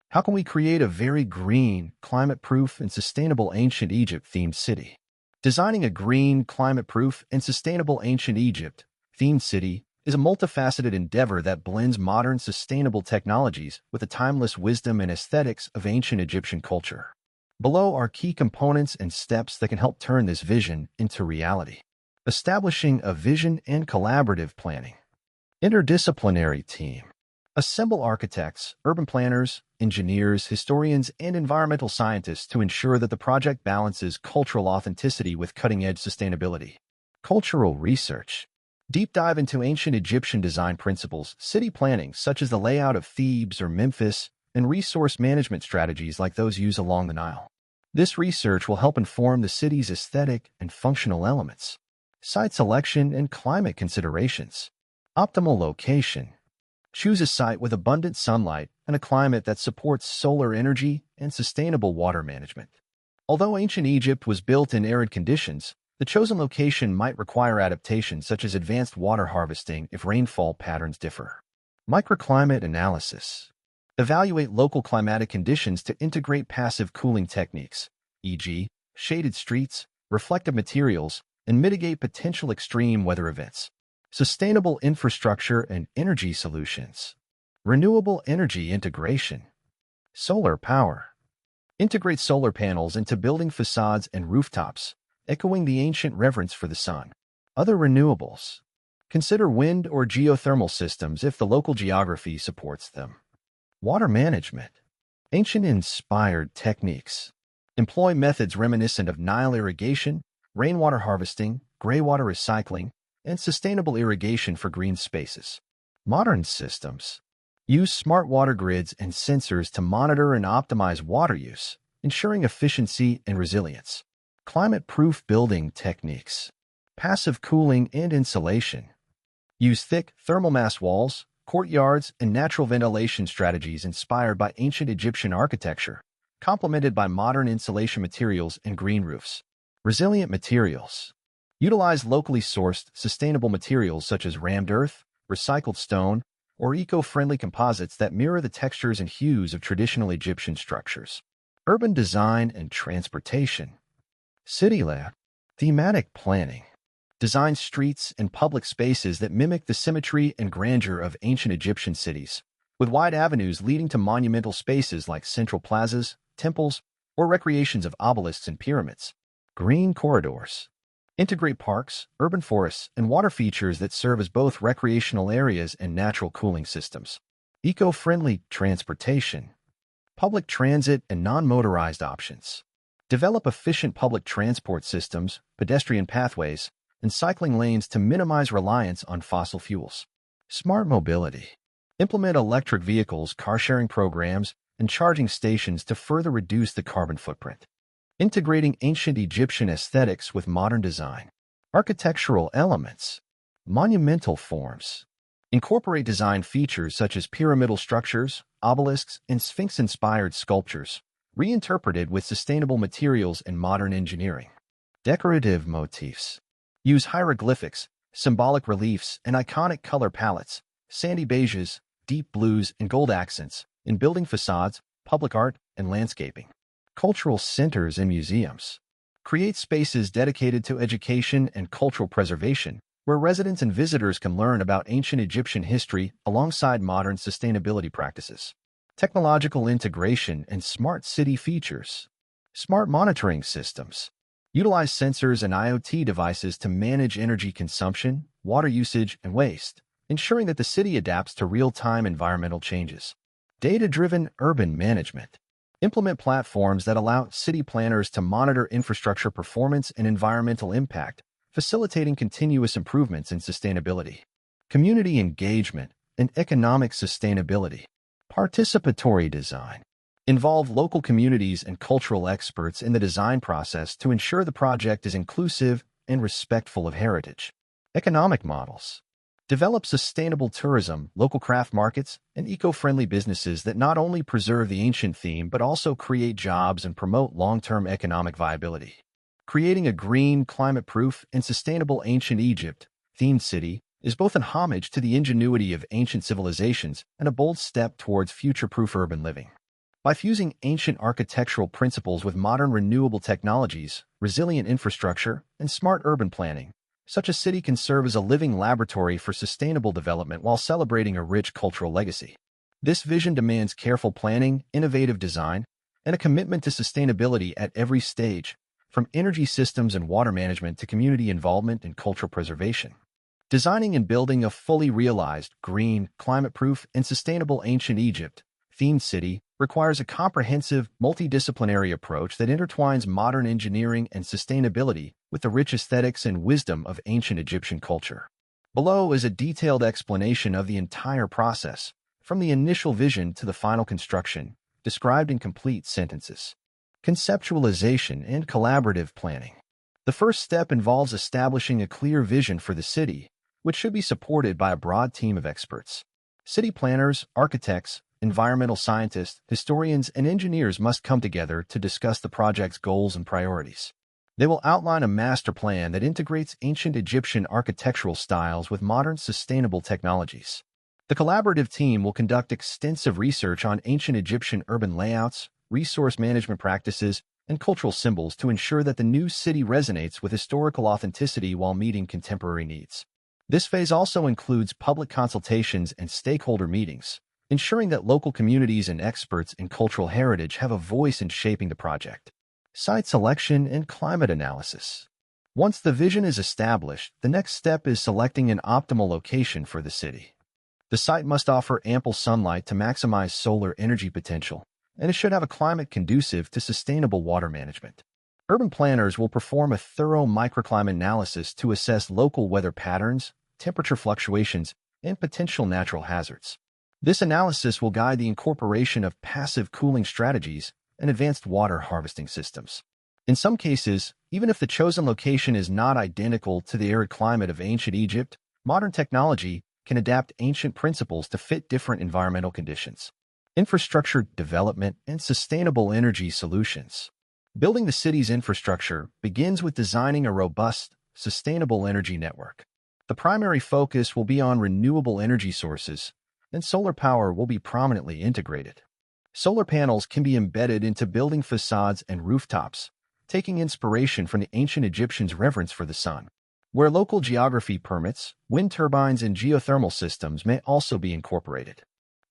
How can we create a very green, climate-proof, and sustainable ancient Egypt-themed city? Designing a green, climate-proof, and sustainable ancient Egypt-themed city is a multifaceted endeavor that blends modern, sustainable technologies with the timeless wisdom and aesthetics of ancient Egyptian culture. Below are key components and steps that can help turn this vision into reality. Establishing a vision and collaborative planning. Interdisciplinary team. Assemble architects, urban planners, engineers, historians, and environmental scientists to ensure that the project balances cultural authenticity with cutting-edge sustainability. Cultural research. Deep dive into ancient Egyptian design principles, city planning such as the layout of Thebes or Memphis, and resource management strategies like those used along the Nile. This research will help inform the city's aesthetic and functional elements. Site selection and climate considerations. Optimal location. Choose a site with abundant sunlight and a climate that supports solar energy and sustainable water management. Although ancient Egypt was built in arid conditions, the chosen location might require adaptation such as advanced water harvesting if rainfall patterns differ. Microclimate analysis. Evaluate local climatic conditions to integrate passive cooling techniques, e.g., shaded streets, reflective materials, and mitigate potential extreme weather events. Sustainable infrastructure and energy solutions. Renewable energy integration. Solar power. Integrate solar panels into building facades and rooftops, echoing the ancient reverence for the sun. Other renewables. Consider wind or geothermal systems if the local geography supports them. Water management. Ancient-inspired techniques. Employ methods reminiscent of Nile irrigation, rainwater harvesting, greywater recycling, and sustainable irrigation for green spaces. Modern systems. Use smart water grids and sensors to monitor and optimize water use, ensuring efficiency and resilience. Climate-proof building techniques. Passive cooling and insulation. Use thick thermal mass walls, courtyards, and natural ventilation strategies inspired by ancient Egyptian architecture, complemented by modern insulation materials and green roofs. Resilient materials. Utilize locally sourced, sustainable materials such as rammed earth, recycled stone, or eco-friendly composites that mirror the textures and hues of traditional Egyptian structures. Urban design and transportation. City layout. Thematic planning. Design streets and public spaces that mimic the symmetry and grandeur of ancient Egyptian cities, with wide avenues leading to monumental spaces like central plazas, temples, or recreations of obelisks and pyramids. Green corridors. Integrate parks, urban forests, and water features that serve as both recreational areas and natural cooling systems. Eco-friendly transportation. Public transit and non-motorized options. Develop efficient public transport systems, pedestrian pathways, and cycling lanes to minimize reliance on fossil fuels. Smart mobility. Implement electric vehicles, car-sharing programs, and charging stations to further reduce the carbon footprint. Integrating ancient Egyptian aesthetics with modern design. Architectural elements. Monumental forms. Incorporate design features such as pyramidal structures, obelisks, and sphinx-inspired sculptures, reinterpreted with sustainable materials and modern engineering. Decorative motifs. Use hieroglyphics, symbolic reliefs, and iconic color palettes, sandy beiges, deep blues, and gold accents, in building facades, public art, and landscaping. Cultural centers and museums. Create spaces dedicated to education and cultural preservation, where residents and visitors can learn about ancient Egyptian history alongside modern sustainability practices. Technological integration and smart city features. Smart monitoring systems. Utilize sensors and IoT devices to manage energy consumption, water usage, and waste, ensuring that the city adapts to real-time environmental changes. Data-driven urban management. Implement platforms that allow city planners to monitor infrastructure performance and environmental impact, facilitating continuous improvements in sustainability. Community engagement and economic sustainability. Participatory design. Involve local communities and cultural experts in the design process to ensure the project is inclusive and respectful of heritage. Economic models. Develop sustainable tourism, local craft markets, and eco-friendly businesses that not only preserve the ancient theme but also create jobs and promote long-term economic viability. Creating a green, climate-proof, and sustainable ancient Egypt-themed city is both an homage to the ingenuity of ancient civilizations and a bold step towards future-proof urban living. By fusing ancient architectural principles with modern renewable technologies, resilient infrastructure, and smart urban planning, such a city can serve as a living laboratory for sustainable development while celebrating a rich cultural legacy. This vision demands careful planning, innovative design, and a commitment to sustainability at every stage, from energy systems and water management to community involvement and cultural preservation. Designing and building a fully realized, green, climate-proof, and sustainable ancient Egypt-themed city requires a comprehensive, multidisciplinary approach that intertwines modern engineering and sustainability with the rich aesthetics and wisdom of ancient Egyptian culture. Below is a detailed explanation of the entire process, from the initial vision to the final construction, described in complete sentences. Conceptualization and collaborative planning. The first step involves establishing a clear vision for the city, which should be supported by a broad team of experts. City planners, architects, environmental scientists, historians, and engineers must come together to discuss the project's goals and priorities. They will outline a master plan that integrates ancient Egyptian architectural styles with modern sustainable technologies. The collaborative team will conduct extensive research on ancient Egyptian urban layouts, resource management practices, and cultural symbols to ensure that the new city resonates with historical authenticity while meeting contemporary needs. This phase also includes public consultations and stakeholder meetings, ensuring that local communities and experts in cultural heritage have a voice in shaping the project. Site selection and climate analysis. Once the vision is established, the next step is selecting an optimal location for the city. The site must offer ample sunlight to maximize solar energy potential, and it should have a climate conducive to sustainable water management. Urban planners will perform a thorough microclimate analysis to assess local weather patterns, temperature fluctuations, and potential natural hazards. This analysis will guide the incorporation of passive cooling strategies and advanced water harvesting systems. In some cases, even if the chosen location is not identical to the arid climate of ancient Egypt, modern technology can adapt ancient principles to fit different environmental conditions. Infrastructure development and sustainable energy solutions. Building the city's infrastructure begins with designing a robust, sustainable energy network. The primary focus will be on renewable energy sources, and solar power will be prominently integrated. Solar panels can be embedded into building facades and rooftops, taking inspiration from the ancient Egyptians' reverence for the sun. Where local geography permits, wind turbines and geothermal systems may also be incorporated.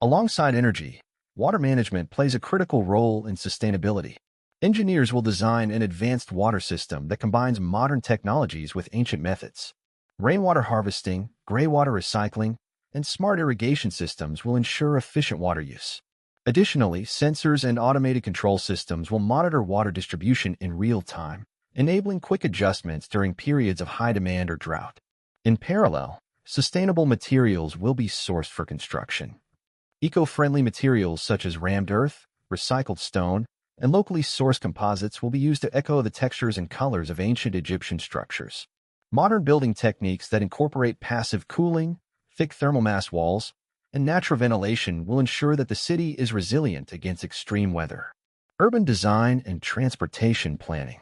Alongside energy, water management plays a critical role in sustainability. Engineers will design an advanced water system that combines modern technologies with ancient methods. Rainwater harvesting, graywater recycling, and smart irrigation systems will ensure efficient water use. Additionally, sensors and automated control systems will monitor water distribution in real time, enabling quick adjustments during periods of high demand or drought. In parallel, sustainable materials will be sourced for construction. Eco-friendly materials such as rammed earth, recycled stone, and locally sourced composites will be used to echo the textures and colors of ancient Egyptian structures. Modern building techniques that incorporate passive cooling, thick thermal mass walls, and natural ventilation will ensure that the city is resilient against extreme weather. Urban design and transportation planning.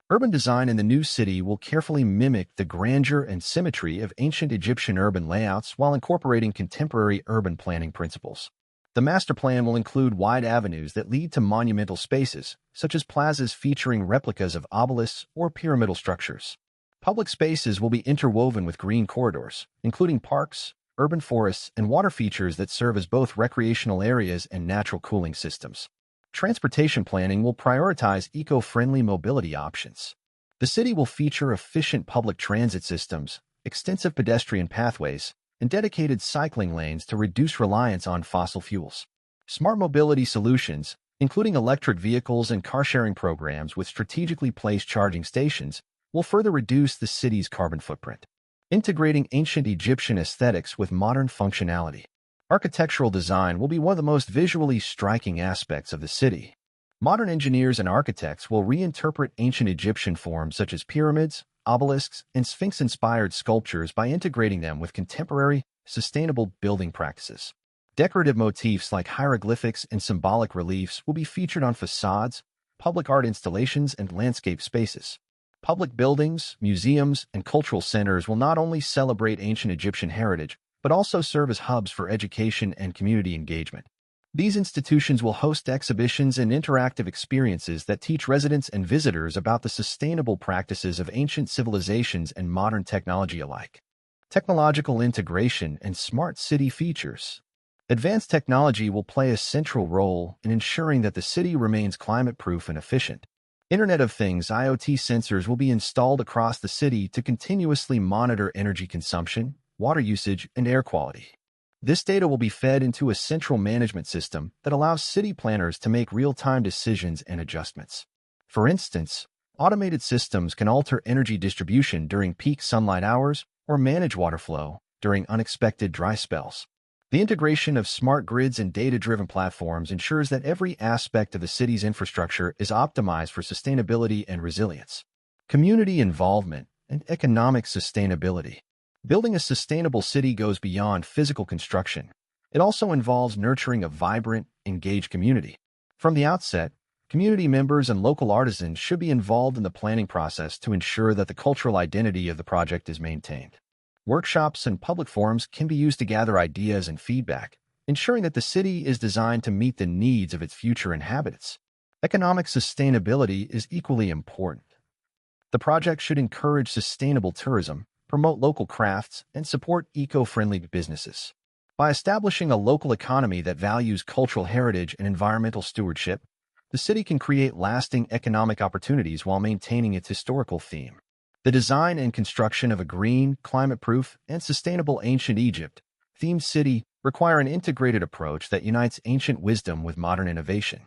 Urban design in the new city will carefully mimic the grandeur and symmetry of ancient Egyptian urban layouts while incorporating contemporary urban planning principles. The master plan will include wide avenues that lead to monumental spaces, such as plazas featuring replicas of obelisks or pyramidal structures. Public spaces will be interwoven with green corridors, including parks, urban forests, and water features that serve as both recreational areas and natural cooling systems. Transportation planning will prioritize eco-friendly mobility options. The city will feature efficient public transit systems, extensive pedestrian pathways, and dedicated cycling lanes to reduce reliance on fossil fuels. Smart mobility solutions, including electric vehicles and car-sharing programs with strategically placed charging stations, will further reduce the city's carbon footprint. Integrating ancient Egyptian aesthetics with modern functionality. Architectural design will be one of the most visually striking aspects of the city. Modern engineers and architects will reinterpret ancient Egyptian forms such as pyramids, obelisks, and sphinx-inspired sculptures by integrating them with contemporary, sustainable building practices. Decorative motifs like hieroglyphics and symbolic reliefs will be featured on facades, public art installations, and landscape spaces. Public buildings, museums, and cultural centers will not only celebrate ancient Egyptian heritage, but also serve as hubs for education and community engagement. These institutions will host exhibitions and interactive experiences that teach residents and visitors about the sustainable practices of ancient civilizations and modern technology alike. Technological integration and smart city features. Advanced technology will play a central role in ensuring that the city remains climate-proof and efficient. Internet of Things IoT sensors will be installed across the city to continuously monitor energy consumption, water usage, and air quality. This data will be fed into a central management system that allows city planners to make real-time decisions and adjustments. For instance, automated systems can alter energy distribution during peak sunlight hours or manage water flow during unexpected dry spells. The integration of smart grids and data-driven platforms ensures that every aspect of the city's infrastructure is optimized for sustainability and resilience. Community involvement and economic sustainability. Building a sustainable city goes beyond physical construction. It also involves nurturing a vibrant, engaged community. From the outset, community members and local artisans should be involved in the planning process to ensure that the cultural identity of the project is maintained. Workshops and public forums can be used to gather ideas and feedback, ensuring that the city is designed to meet the needs of its future inhabitants. Economic sustainability is equally important. The project should encourage sustainable tourism, promote local crafts, and support eco-friendly businesses. By establishing a local economy that values cultural heritage and environmental stewardship, the city can create lasting economic opportunities while maintaining its historical theme. The design and construction of a green, climate-proof, and sustainable ancient Egypt-themed city require an integrated approach that unites ancient wisdom with modern innovation.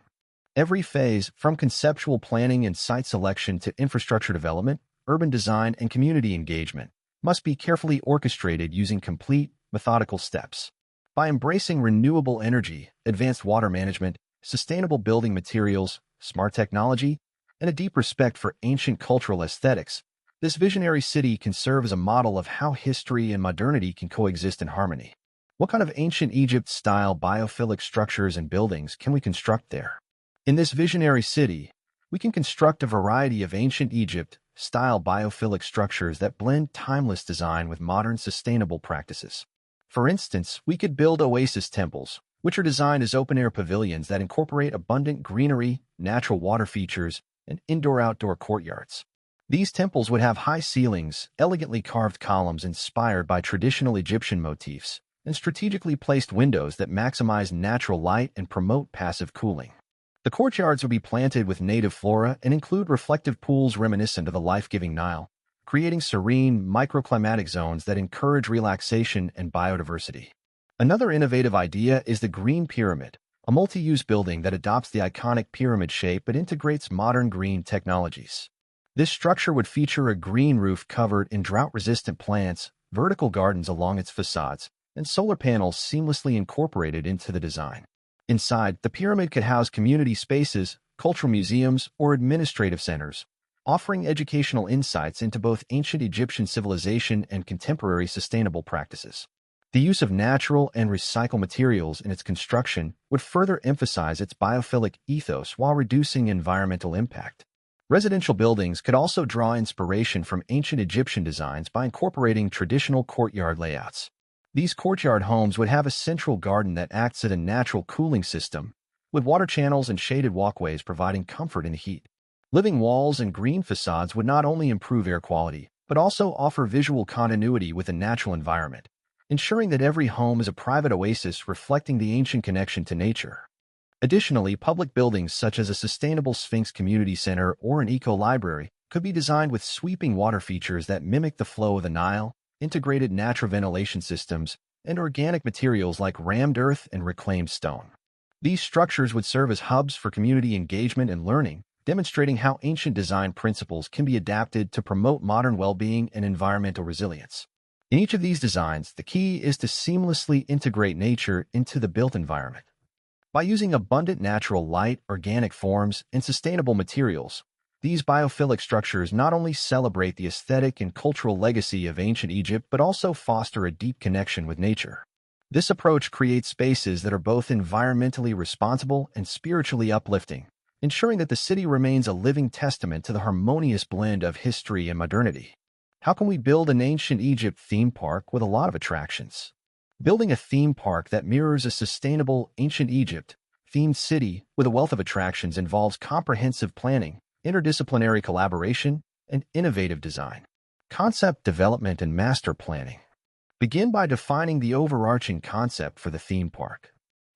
Every phase, from conceptual planning and site selection to infrastructure development, urban design, and community engagement, must be carefully orchestrated using complete, methodical steps. By embracing renewable energy, advanced water management, sustainable building materials, smart technology, and a deep respect for ancient cultural aesthetics, this visionary city can serve as a model of how history and modernity can coexist in harmony. What kind of ancient Egypt-style biophilic structures and buildings can we construct there? In this visionary city, we can construct a variety of ancient Egypt-style biophilic structures that blend timeless design with modern sustainable practices. For instance, we could build oasis temples, which are designed as open-air pavilions that incorporate abundant greenery, natural water features, and indoor-outdoor courtyards. These temples would have high ceilings, elegantly carved columns inspired by traditional Egyptian motifs, and strategically placed windows that maximize natural light and promote passive cooling. The courtyards would be planted with native flora and include reflective pools reminiscent of the life-giving Nile, creating serene, microclimatic zones that encourage relaxation and biodiversity. Another innovative idea is the Green Pyramid, a multi-use building that adopts the iconic pyramid shape but integrates modern green technologies. This structure would feature a green roof covered in drought-resistant plants, vertical gardens along its facades, and solar panels seamlessly incorporated into the design. Inside, the pyramid could house community spaces, cultural museums, or administrative centers, offering educational insights into both ancient Egyptian civilization and contemporary sustainable practices. The use of natural and recycled materials in its construction would further emphasize its biophilic ethos while reducing environmental impact. Residential buildings could also draw inspiration from ancient Egyptian designs by incorporating traditional courtyard layouts. These courtyard homes would have a central garden that acts as a natural cooling system, with water channels and shaded walkways providing comfort in the heat. Living walls and green facades would not only improve air quality, but also offer visual continuity with the natural environment, ensuring that every home is a private oasis reflecting the ancient connection to nature. Additionally, public buildings such as a sustainable Sphinx Community Center or an eco-library could be designed with sweeping water features that mimic the flow of the Nile, integrated natural ventilation systems, and organic materials like rammed earth and reclaimed stone. These structures would serve as hubs for community engagement and learning, demonstrating how ancient design principles can be adapted to promote modern well-being and environmental resilience. In each of these designs, the key is to seamlessly integrate nature into the built environment. By using abundant natural light, organic forms, and sustainable materials, these biophilic structures not only celebrate the aesthetic and cultural legacy of ancient Egypt but also foster a deep connection with nature. This approach creates spaces that are both environmentally responsible and spiritually uplifting, ensuring that the city remains a living testament to the harmonious blend of history and modernity. How can we build an ancient Egypt theme park with a lot of attractions? Building a theme park that mirrors a sustainable ancient Egypt-themed city with a wealth of attractions involves comprehensive planning, interdisciplinary collaboration, and innovative design. Concept development and master planning. Begin by defining the overarching concept for the theme park.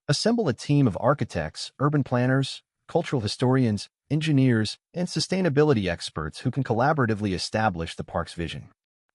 Assemble a team of architects, urban planners, cultural historians, engineers, and sustainability experts who can collaboratively establish the park's vision.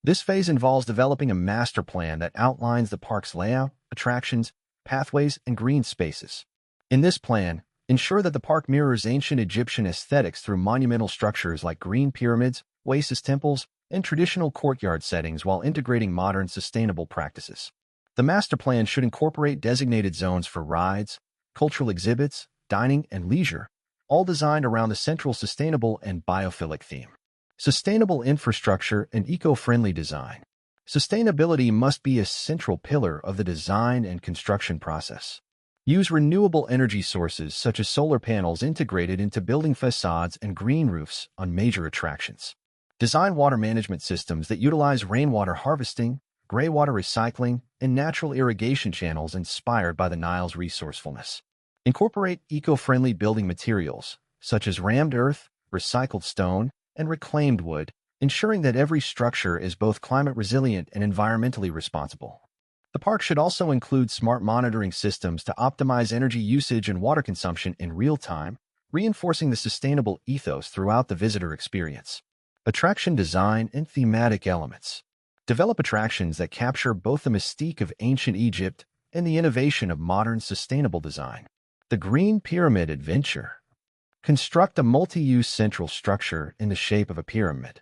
This phase involves developing a master plan that outlines the park's layout, attractions, pathways, and green spaces. In this plan, ensure that the park mirrors ancient Egyptian aesthetics through monumental structures like green pyramids, oasis temples, and traditional courtyard settings while integrating modern sustainable practices. The master plan should incorporate designated zones for rides, cultural exhibits, dining, and leisure, all designed around the central sustainable and biophilic theme. Sustainable infrastructure and eco-friendly design. Sustainability must be a central pillar of the design and construction process. Use renewable energy sources such as solar panels integrated into building facades and green roofs on major attractions. Design water management systems that utilize rainwater harvesting, greywater recycling, and natural irrigation channels inspired by the Nile's resourcefulness. Incorporate eco-friendly building materials, such as rammed earth, recycled stone, and reclaimed wood, ensuring that every structure is both climate resilient and environmentally responsible. The park should also include smart monitoring systems to optimize energy usage and water consumption in real time, reinforcing the sustainable ethos throughout the visitor experience. Attraction design and thematic elements. Develop attractions that capture both the mystique of ancient Egypt and the innovation of modern sustainable design. The Green Pyramid Adventure. Construct a multi-use central structure in the shape of a pyramid.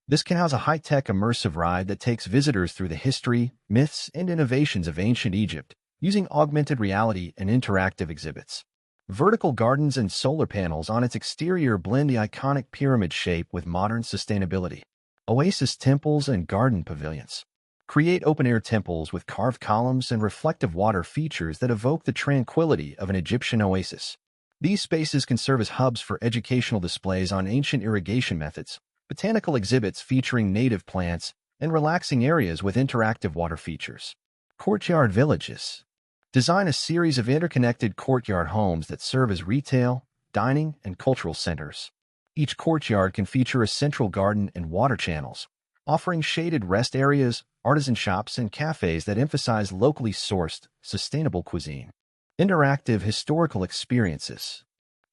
This can house a high-tech immersive ride that takes visitors through the history, myths, and innovations of ancient Egypt, using augmented reality and interactive exhibits. Vertical gardens and solar panels on its exterior blend the iconic pyramid shape with modern sustainability. Oasis temples and garden pavilions. Create open-air temples with carved columns and reflective water features that evoke the tranquility of an Egyptian oasis. These spaces can serve as hubs for educational displays on ancient irrigation methods, botanical exhibits featuring native plants, and relaxing areas with interactive water features. Courtyard villages. Design a series of interconnected courtyard homes that serve as retail, dining, and cultural centers. Each courtyard can feature a central garden and water channels, offering shaded rest areas, artisan shops, and cafes that emphasize locally sourced, sustainable cuisine. Interactive historical experiences.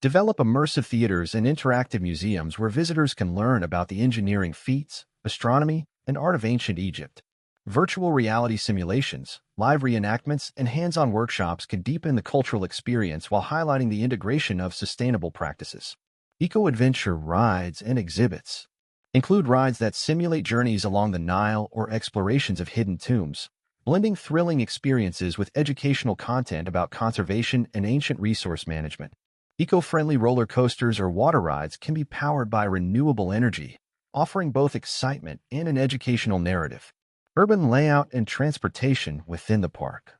Develop immersive theaters and interactive museums where visitors can learn about the engineering feats, astronomy, and art of ancient Egypt. Virtual reality simulations, live reenactments, and hands-on workshops can deepen the cultural experience while highlighting the integration of sustainable practices. Eco-adventure rides and exhibits. Include rides that simulate journeys along the Nile or explorations of hidden tombs, blending thrilling experiences with educational content about conservation and ancient resource management. Eco-friendly roller coasters or water rides can be powered by renewable energy, offering both excitement and an educational narrative. Urban layout and transportation within the park.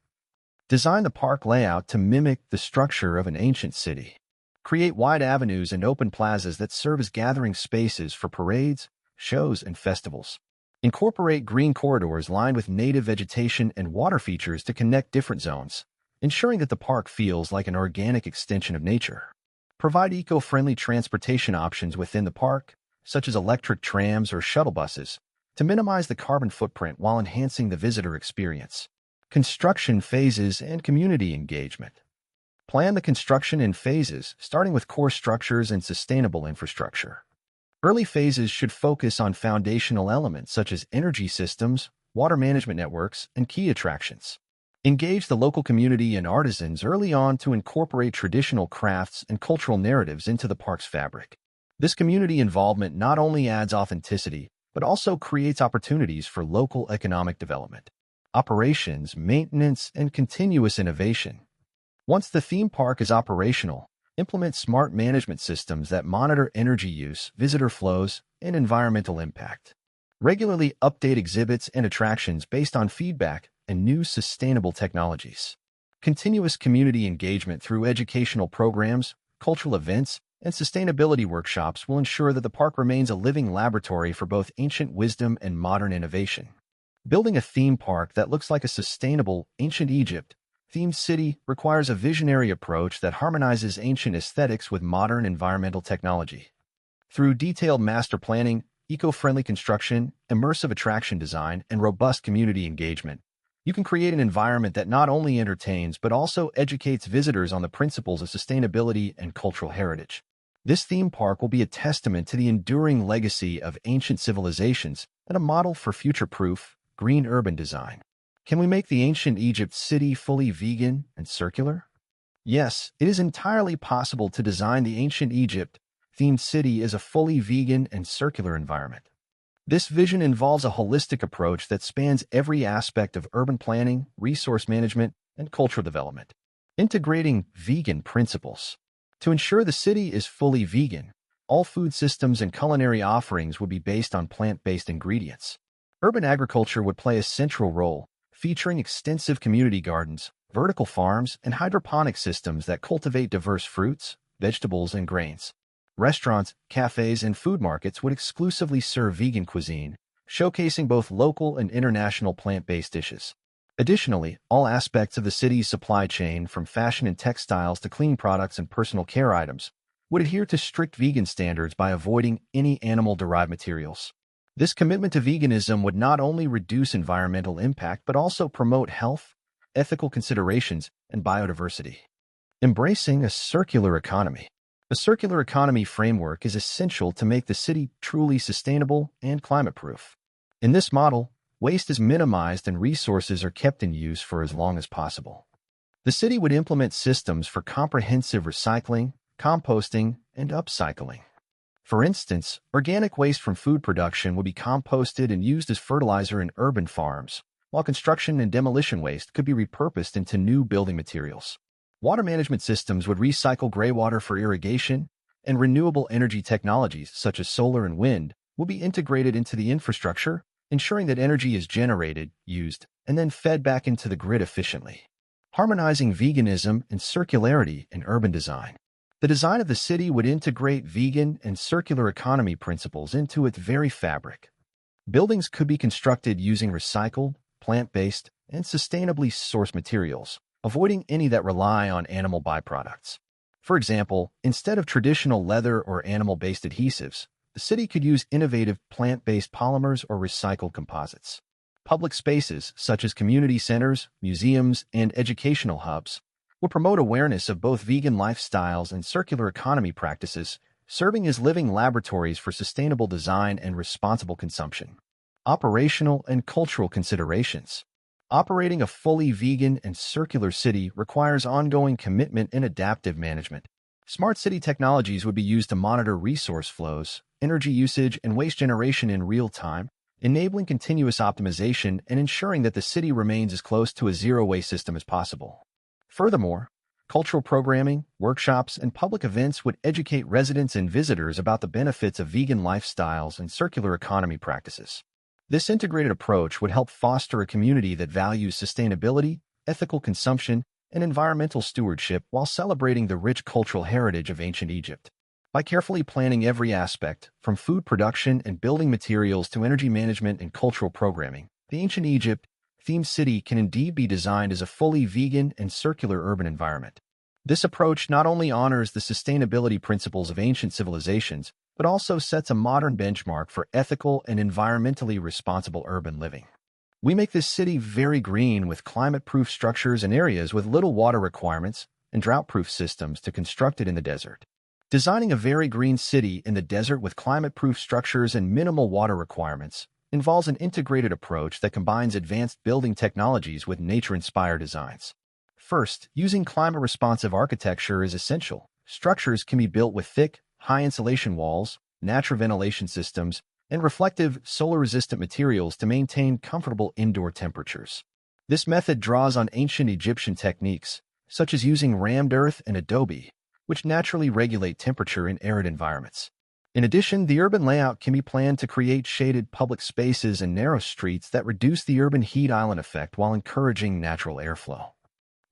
Design the park layout to mimic the structure of an ancient city. Create wide avenues and open plazas that serve as gathering spaces for parades, shows, and festivals. Incorporate green corridors lined with native vegetation and water features to connect different zones, ensuring that the park feels like an organic extension of nature. Provide eco-friendly transportation options within the park, such as electric trams or shuttle buses, to minimize the carbon footprint while enhancing the visitor experience. Construction phases and community engagement. Plan the construction in phases, starting with core structures and sustainable infrastructure. Early phases should focus on foundational elements such as energy systems, water management networks, and key attractions. Engage the local community and artisans early on to incorporate traditional crafts and cultural narratives into the park's fabric. This community involvement not only adds authenticity, but also creates opportunities for local economic development. Operations, maintenance, and continuous innovation. Once the theme park is operational, implement smart management systems that monitor energy use, visitor flows, and environmental impact. Regularly update exhibits and attractions based on feedback and new sustainable technologies. Continuous community engagement through educational programs, cultural events, and sustainability workshops will ensure that the park remains a living laboratory for both ancient wisdom and modern innovation. Building a theme park that looks like a sustainable, ancient Egypt-themed city requires a visionary approach that harmonizes ancient aesthetics with modern environmental technology. Through detailed master planning, eco-friendly construction, immersive attraction design, and robust community engagement, you can create an environment that not only entertains but also educates visitors on the principles of sustainability and cultural heritage. This theme park will be a testament to the enduring legacy of ancient civilizations and a model for future-proof, green urban design. Can we make the ancient Egypt city fully vegan and circular? Yes, it is entirely possible to design the ancient Egypt-themed city as a fully vegan and circular environment. This vision involves a holistic approach that spans every aspect of urban planning, resource management, and cultural development, integrating vegan principles. To ensure the city is fully vegan, all food systems and culinary offerings would be based on plant-based ingredients. Urban agriculture would play a central role, featuring extensive community gardens, vertical farms, and hydroponic systems that cultivate diverse fruits, vegetables, and grains. Restaurants, cafes, and food markets would exclusively serve vegan cuisine, showcasing both local and international plant-based dishes. Additionally, all aspects of the city's supply chain, from fashion and textiles to cleaning products and personal care items, would adhere to strict vegan standards by avoiding any animal-derived materials. This commitment to veganism would not only reduce environmental impact but also promote health, ethical considerations, and biodiversity. Embracing a circular economy. A circular economy framework is essential to make the city truly sustainable and climate-proof. In this model, waste is minimized and resources are kept in use for as long as possible. The city would implement systems for comprehensive recycling, composting, and upcycling. For instance, organic waste from food production would be composted and used as fertilizer in urban farms, while construction and demolition waste could be repurposed into new building materials. Water management systems would recycle gray water for irrigation, and renewable energy technologies such as solar and wind will be integrated into the infrastructure, ensuring that energy is generated, used, and then fed back into the grid efficiently. Harmonizing veganism and circularity in urban design. The design of the city would integrate vegan and circular economy principles into its very fabric. Buildings could be constructed using recycled, plant-based, and sustainably sourced materials, avoiding any that rely on animal byproducts. For example, instead of traditional leather or animal-based adhesives, the city could use innovative plant-based polymers or recycled composites. Public spaces, such as community centers, museums, and educational hubs, will promote awareness of both vegan lifestyles and circular economy practices, serving as living laboratories for sustainable design and responsible consumption. Operational and cultural considerations. Operating a fully vegan and circular city requires ongoing commitment and adaptive management. Smart city technologies would be used to monitor resource flows, energy usage, and waste generation in real time, enabling continuous optimization and ensuring that the city remains as close to a zero-waste system as possible. Furthermore, cultural programming, workshops, and public events would educate residents and visitors about the benefits of vegan lifestyles and circular economy practices. This integrated approach would help foster a community that values sustainability, ethical consumption, and environmental stewardship while celebrating the rich cultural heritage of ancient Egypt. By carefully planning every aspect, from food production and building materials to energy management and cultural programming, the ancient Egypt-themed city can indeed be designed as a fully vegan and circular urban environment. This approach not only honors the sustainability principles of ancient civilizations, but also sets a modern benchmark for ethical and environmentally responsible urban living. We make this city very green with climate-proof structures and areas with little water requirements and drought-proof systems to construct it in the desert. Designing a very green city in the desert with climate-proof structures and minimal water requirements involves an integrated approach that combines advanced building technologies with nature-inspired designs. First, using climate-responsive architecture is essential. Structures can be built with thick, high-insulation walls, natural ventilation systems, and reflective, solar-resistant materials to maintain comfortable indoor temperatures. This method draws on ancient Egyptian techniques, such as using rammed earth and adobe, which naturally regulate temperature in arid environments. In addition, the urban layout can be planned to create shaded public spaces and narrow streets that reduce the urban heat island effect while encouraging natural airflow.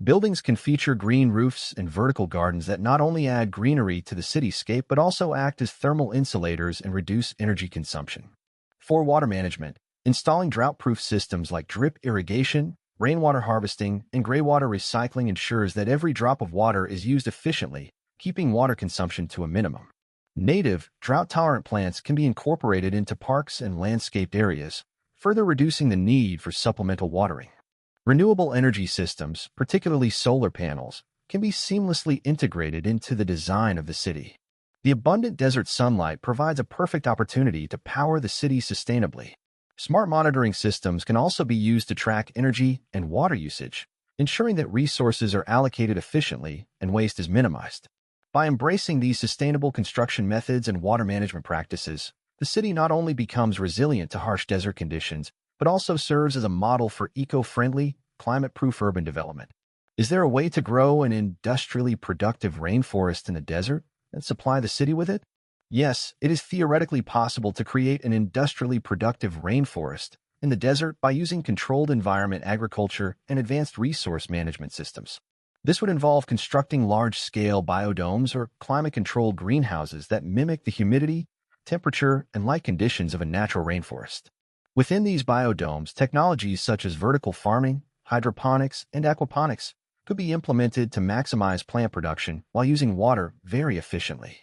Buildings can feature green roofs and vertical gardens that not only add greenery to the cityscape but also act as thermal insulators and reduce energy consumption. For water management, Installing drought-proof systems like drip irrigation, rainwater harvesting, and graywater recycling ensures that every drop of water is used efficiently, keeping water consumption to a minimum. Native, drought-tolerant plants can be incorporated into parks and landscaped areas, further reducing the need for supplemental watering. Renewable energy systems, particularly solar panels, can be seamlessly integrated into the design of the city. The abundant desert sunlight provides a perfect opportunity to power the city sustainably. Smart monitoring systems can also be used to track energy and water usage, ensuring that resources are allocated efficiently and waste is minimized. By embracing these sustainable construction methods and water management practices, the city not only becomes resilient to harsh desert conditions, but also serves as a model for eco-friendly, climate-proof urban development. Is there a way to grow an industrially productive rainforest in the desert and supply the city with it? Yes, it is theoretically possible to create an industrially productive rainforest in the desert by using controlled environment agriculture and advanced resource management systems. This would involve constructing large-scale biodomes or climate-controlled greenhouses that mimic the humidity, temperature, and light conditions of a natural rainforest. Within these biodomes, technologies such as vertical farming, hydroponics, and aquaponics could be implemented to maximize plant production while using water very efficiently.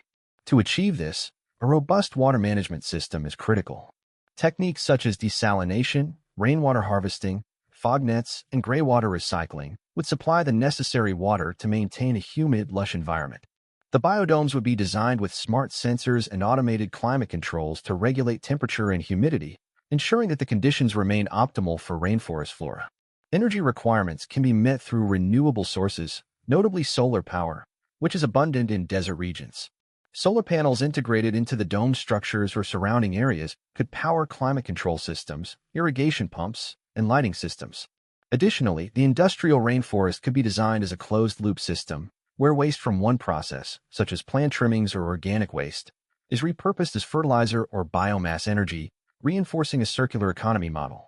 To achieve this, a robust water management system is critical. Techniques such as desalination, rainwater harvesting, fog nets, and graywater recycling would supply the necessary water to maintain a humid, lush environment. The biodomes would be designed with smart sensors and automated climate controls to regulate temperature and humidity, ensuring that the conditions remain optimal for rainforest flora. Energy requirements can be met through renewable sources, notably solar power, which is abundant in desert regions. Solar panels integrated into the dome structures or surrounding areas could power climate control systems, irrigation pumps, and lighting systems. Additionally, the industrial rainforest could be designed as a closed-loop system, where waste from one process, such as plant trimmings or organic waste, is repurposed as fertilizer or biomass energy, reinforcing a circular economy model.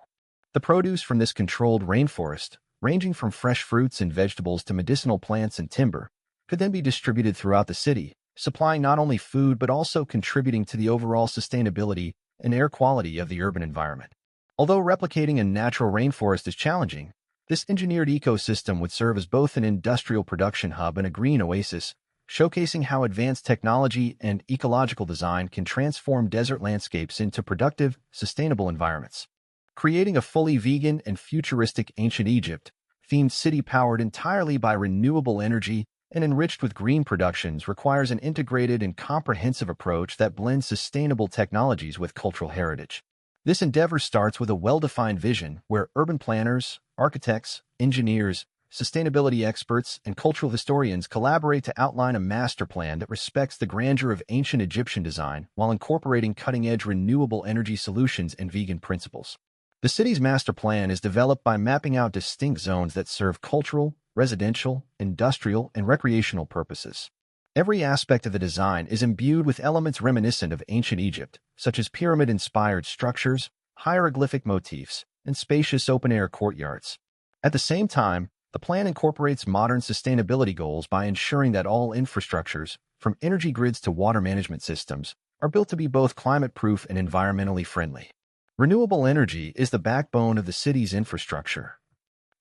The produce from this controlled rainforest, ranging from fresh fruits and vegetables to medicinal plants and timber, could then be distributed throughout the city, supplying not only food but also contributing to the overall sustainability and air quality of the urban environment. Although replicating a natural rainforest is challenging, this engineered ecosystem would serve as both an industrial production hub and a green oasis, showcasing how advanced technology and ecological design can transform desert landscapes into productive, sustainable environments. Creating a fully vegan and futuristic ancient Egypt-themed city powered entirely by renewable energy and enriched with green productions requires an integrated and comprehensive approach that blends sustainable technologies with cultural heritage. This endeavor starts with a well-defined vision where urban planners, architects, engineers, sustainability experts, and cultural historians collaborate to outline a master plan that respects the grandeur of ancient Egyptian design while incorporating cutting-edge renewable energy solutions and vegan principles. The city's master plan is developed by mapping out distinct zones that serve cultural, residential, industrial, and recreational purposes. Every aspect of the design is imbued with elements reminiscent of ancient Egypt, such as pyramid-inspired structures, hieroglyphic motifs, and spacious open-air courtyards. At the same time, the plan incorporates modern sustainability goals by ensuring that all infrastructures, from energy grids to water management systems, are built to be both climate-proof and environmentally friendly. Renewable energy is the backbone of the city's infrastructure.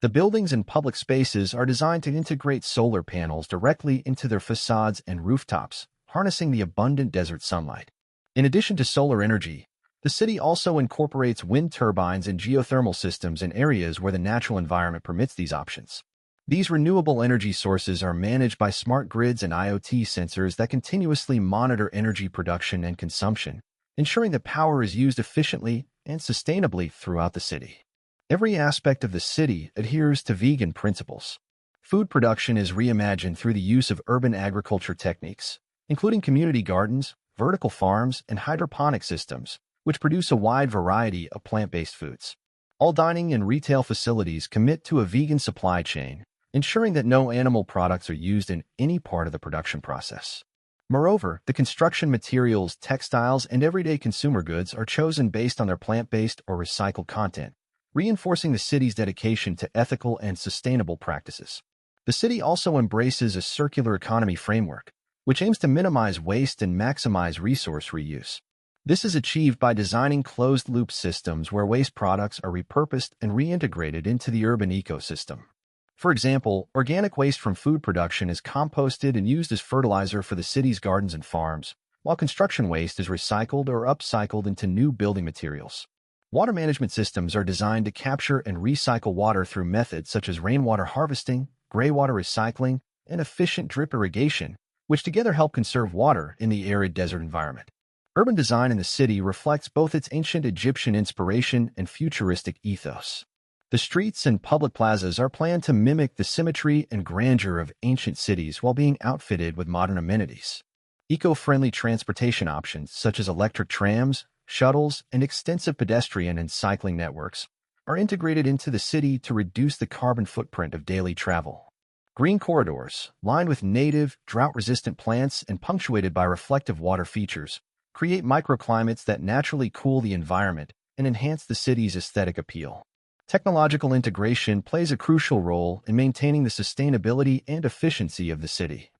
The buildings and public spaces are designed to integrate solar panels directly into their facades and rooftops, harnessing the abundant desert sunlight. In addition to solar energy, the city also incorporates wind turbines and geothermal systems in areas where the natural environment permits these options. These renewable energy sources are managed by smart grids and IoT sensors that continuously monitor energy production and consumption, ensuring that power is used efficiently and sustainably throughout the city. Every aspect of the city adheres to vegan principles. Food production is reimagined through the use of urban agriculture techniques, including community gardens, vertical farms, and hydroponic systems, which produce a wide variety of plant-based foods. All dining and retail facilities commit to a vegan supply chain, ensuring that no animal products are used in any part of the production process. Moreover, the construction materials, textiles, and everyday consumer goods are chosen based on their plant-based or recycled content, reinforcing the city's dedication to ethical and sustainable practices. The city also embraces a circular economy framework, which aims to minimize waste and maximize resource reuse. This is achieved by designing closed-loop systems where waste products are repurposed and reintegrated into the urban ecosystem. For example, organic waste from food production is composted and used as fertilizer for the city's gardens and farms, while construction waste is recycled or upcycled into new building materials. Water management systems are designed to capture and recycle water through methods such as rainwater harvesting, graywater recycling, and efficient drip irrigation, which together help conserve water in the arid desert environment. Urban design in the city reflects both its ancient Egyptian inspiration and futuristic ethos. The streets and public plazas are planned to mimic the symmetry and grandeur of ancient cities while being outfitted with modern amenities. Eco-friendly transportation options such as electric trams, shuttles, and extensive pedestrian and cycling networks are integrated into the city to reduce the carbon footprint of daily travel. Green corridors, lined with native, drought-resistant plants and punctuated by reflective water features, create microclimates that naturally cool the environment and enhance the city's aesthetic appeal. Technological integration plays a crucial role in maintaining the sustainability and efficiency of the city.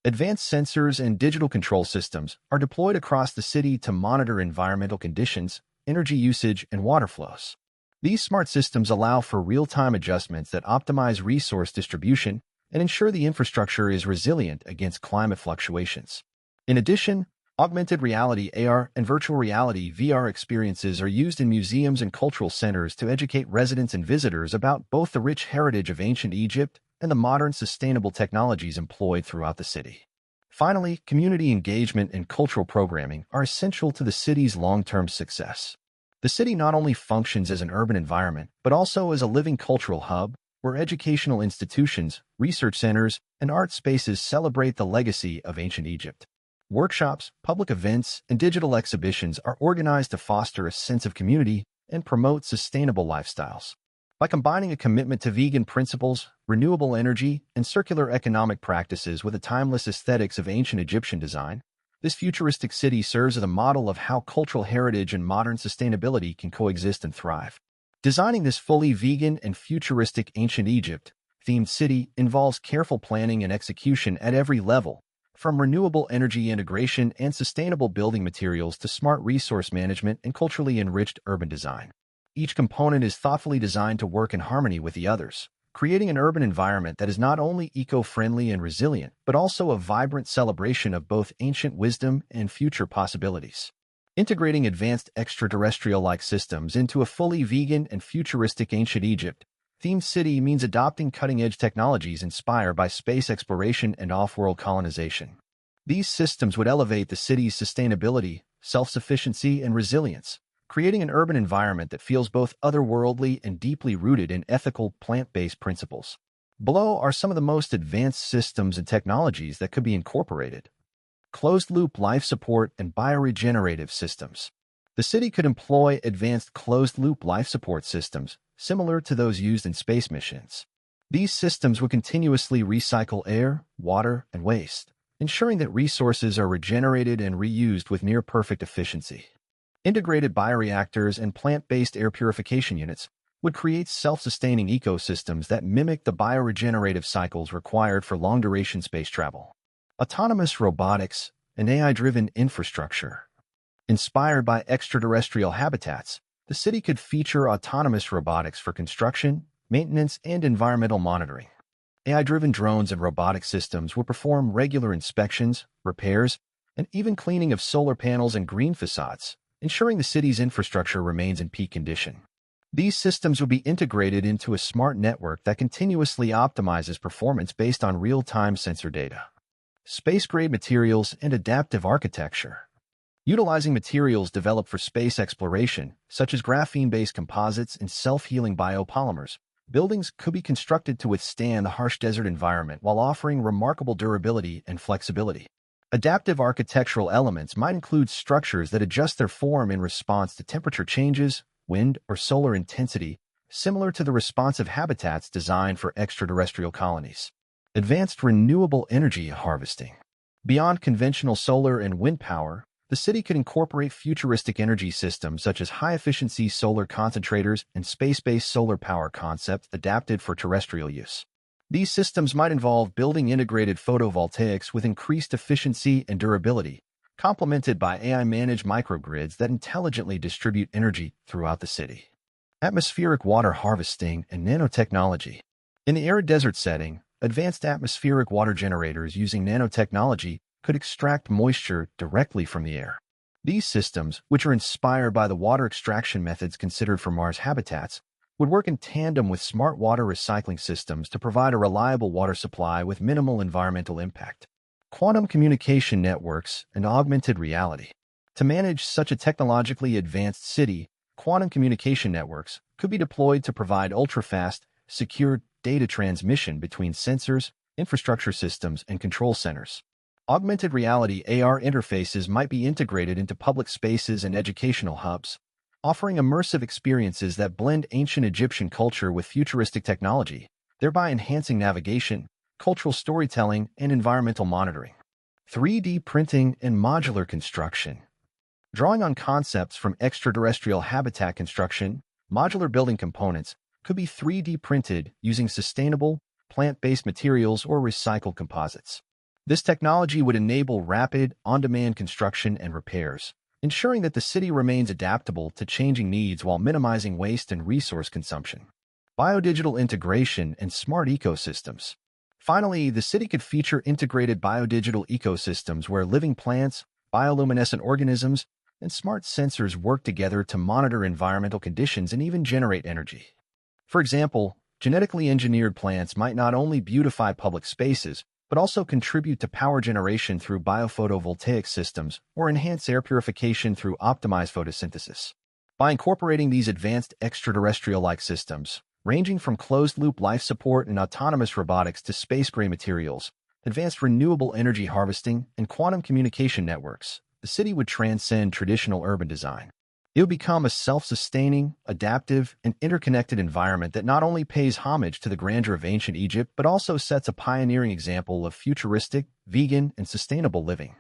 Advanced sensors and digital control systems are deployed across the city to monitor environmental conditions, energy usage, and water flows. These smart systems allow for real-time adjustments that optimize resource distribution and ensure the infrastructure is resilient against climate fluctuations. In addition, augmented reality (AR) and virtual reality (VR) experiences are used in museums and cultural centers to educate residents and visitors about both the rich heritage of ancient Egypt and the modern sustainable technologies employed throughout the city. Finally, community engagement and cultural programming are essential to the city's long-term success. The city not only functions as an urban environment, but also as a living cultural hub where educational institutions, research centers, and art spaces celebrate the legacy of ancient Egypt. Workshops, public events, and digital exhibitions are organized to foster a sense of community and promote sustainable lifestyles. By combining a commitment to vegan principles, renewable energy, and circular economic practices with the timeless aesthetics of ancient Egyptian design, this futuristic city serves as a model of how cultural heritage and modern sustainability can coexist and thrive. Designing this fully vegan and futuristic ancient Egypt-themed city involves careful planning and execution at every level, from renewable energy integration and sustainable building materials to smart resource management and culturally enriched urban design. Each component is thoughtfully designed to work in harmony with the others, creating an urban environment that is not only eco-friendly and resilient, but also a vibrant celebration of both ancient wisdom and future possibilities. Integrating advanced extraterrestrial-like systems into a fully vegan and futuristic ancient Egypt-themed city means adopting cutting-edge technologies inspired by space exploration and off-world colonization. These systems would elevate the city's sustainability, self-sufficiency, and resilience, creating an urban environment that feels both otherworldly and deeply rooted in ethical, plant-based principles. Below are some of the most advanced systems and technologies that could be incorporated. Closed-loop life support and bioregenerative systems. The city could employ advanced closed-loop life support systems, similar to those used in space missions. These systems would continuously recycle air, water, and waste, ensuring that resources are regenerated and reused with near-perfect efficiency. Integrated bioreactors and plant-based air purification units would create self-sustaining ecosystems that mimic the bioregenerative cycles required for long-duration space travel. Autonomous robotics and AI-driven infrastructure. Inspired by extraterrestrial habitats, the city could feature autonomous robotics for construction, maintenance, and environmental monitoring. AI-driven drones and robotic systems will perform regular inspections, repairs, and even cleaning of solar panels and green facades, ensuring the city's infrastructure remains in peak condition. These systems will be integrated into a smart network that continuously optimizes performance based on real-time sensor data. Space-grade materials and adaptive architecture. Utilizing materials developed for space exploration, such as graphene-based composites and self-healing biopolymers, buildings could be constructed to withstand the harsh desert environment while offering remarkable durability and flexibility. Adaptive architectural elements might include structures that adjust their form in response to temperature changes, wind, or solar intensity, similar to the responsive habitats designed for extraterrestrial colonies. Advanced renewable energy harvesting. Beyond conventional solar and wind power, the city could incorporate futuristic energy systems such as high-efficiency solar concentrators and space-based solar power concepts adapted for terrestrial use. These systems might involve building integrated photovoltaics with increased efficiency and durability, complemented by AI-managed microgrids that intelligently distribute energy throughout the city. Atmospheric water harvesting and nanotechnology. In the arid desert setting, advanced atmospheric water generators using nanotechnology could extract moisture directly from the air. These systems, which are inspired by the water extraction methods considered for Mars habitats, would work in tandem with smart water recycling systems to provide a reliable water supply with minimal environmental impact. Quantum communication networks and augmented reality. To manage such a technologically advanced city, quantum communication networks could be deployed to provide ultra-fast, secure data transmission between sensors, infrastructure systems, and control centers. Augmented reality AR interfaces might be integrated into public spaces and educational hubs, offering immersive experiences that blend ancient Egyptian culture with futuristic technology, thereby enhancing navigation, cultural storytelling, and environmental monitoring. 3D printing and modular construction. Drawing on concepts from extraterrestrial habitat construction, modular building components could be 3D printed using sustainable, plant-based materials or recycled composites. This technology would enable rapid, on-demand construction and repairs, ensuring that the city remains adaptable to changing needs while minimizing waste and resource consumption. Biodigital integration and smart ecosystems. Finally, the city could feature integrated biodigital ecosystems where living plants, bioluminescent organisms, and smart sensors work together to monitor environmental conditions and even generate energy. For example, genetically engineered plants might not only beautify public spaces, but also contribute to power generation through biophotovoltaic systems or enhance air purification through optimized photosynthesis. By incorporating these advanced extraterrestrial-like systems, ranging from closed-loop life support and autonomous robotics to space-gray materials, advanced renewable energy harvesting, and quantum communication networks, the city would transcend traditional urban design. It would become a self-sustaining, adaptive, and interconnected environment that not only pays homage to the grandeur of ancient Egypt, but also sets a pioneering example of futuristic, vegan, and sustainable living.